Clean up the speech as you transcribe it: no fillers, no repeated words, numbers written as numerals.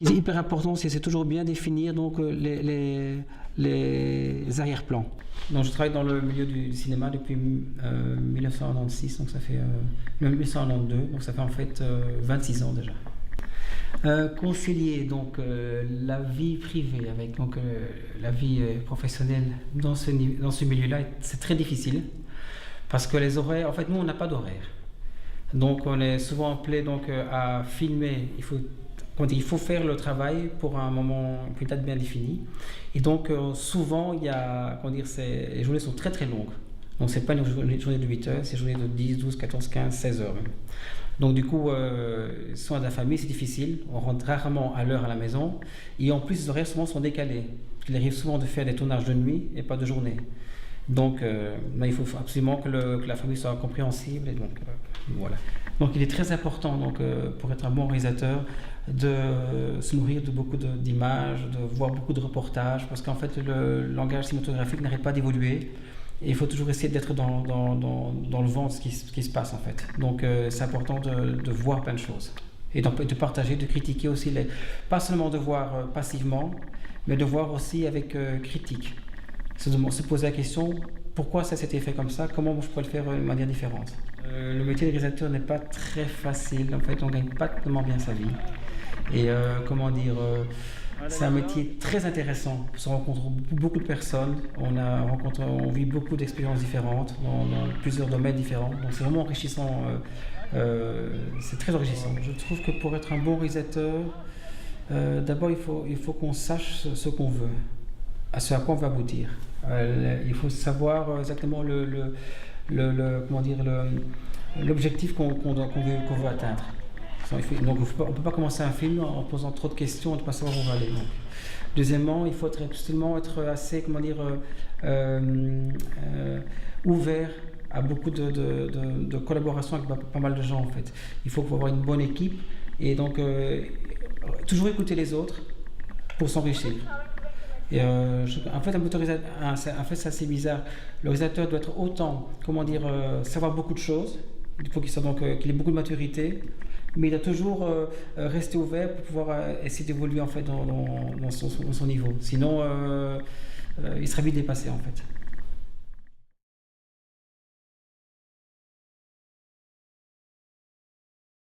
C'est hyper important, c'est toujours bien définir donc les arrière-plans. Donc je travaille dans le milieu du cinéma depuis 1996, donc ça fait 1992, donc ça fait en fait 26 ans déjà. Concilier donc la vie privée avec donc la vie professionnelle dans ce milieu-là, c'est très difficile parce que les horaires, en fait nous on n'a pas d'horaire. Donc on est souvent appelé donc à filmer. Il faut faire le travail pour un moment, pour une date bien définie. Et donc souvent les journées sont très très longues. Donc c'est pas une journée de 8 heures, c'est une journée de 10, 12, 14, 15, 16 heures même. Donc du coup, soins de la famille, c'est difficile. On rentre rarement à l'heure à la maison. Et en plus, les horaires souvent sont décalés. Il arrive souvent de faire des tournages de nuit et pas de journée. Donc il faut absolument que la famille soit compréhensible. Et donc voilà. Donc il est très important donc, pour être un bon réalisateur de se nourrir de beaucoup d'images, de voir beaucoup de reportages, parce qu'en fait le langage cinématographique n'arrête pas d'évoluer. Et il faut toujours essayer d'être dans le vent de ce qui se passe en fait. Donc c'est important de voir plein de choses. Et de partager, de critiquer aussi, pas seulement de voir passivement, mais de voir aussi avec critique. Se poser la question, pourquoi ça s'était fait comme ça, comment je pourrais le faire de manière différente. Le métier de réalisateur n'est pas très facile, en fait on ne gagne pas tellement bien sa vie. Et c'est un métier très intéressant. On rencontre beaucoup de personnes, on vit beaucoup d'expériences différentes dans plusieurs domaines différents. Donc c'est vraiment enrichissant, c'est très enrichissant. Je trouve que pour être un bon réalisateur, d'abord il faut qu'on sache ce qu'on veut, à ce à quoi on va aboutir. Il faut savoir exactement l'objectif qu'on veut atteindre. Donc on ne peut pas commencer un film en posant trop de questions et ne pas savoir où on va aller. Donc. Deuxièmement, il faut absolument être assez ouvert à beaucoup de collaboration avec pas mal de gens en fait. Il faut avoir une bonne équipe et donc toujours écouter les autres pour s'enrichir. Et en fait, c'est assez bizarre. Le réalisateur doit être autant, savoir beaucoup de choses. Il faut qu'il ait beaucoup de maturité, mais il doit toujours rester ouvert pour pouvoir essayer d'évoluer en fait dans son niveau. Sinon, il sera vite dépassé en fait.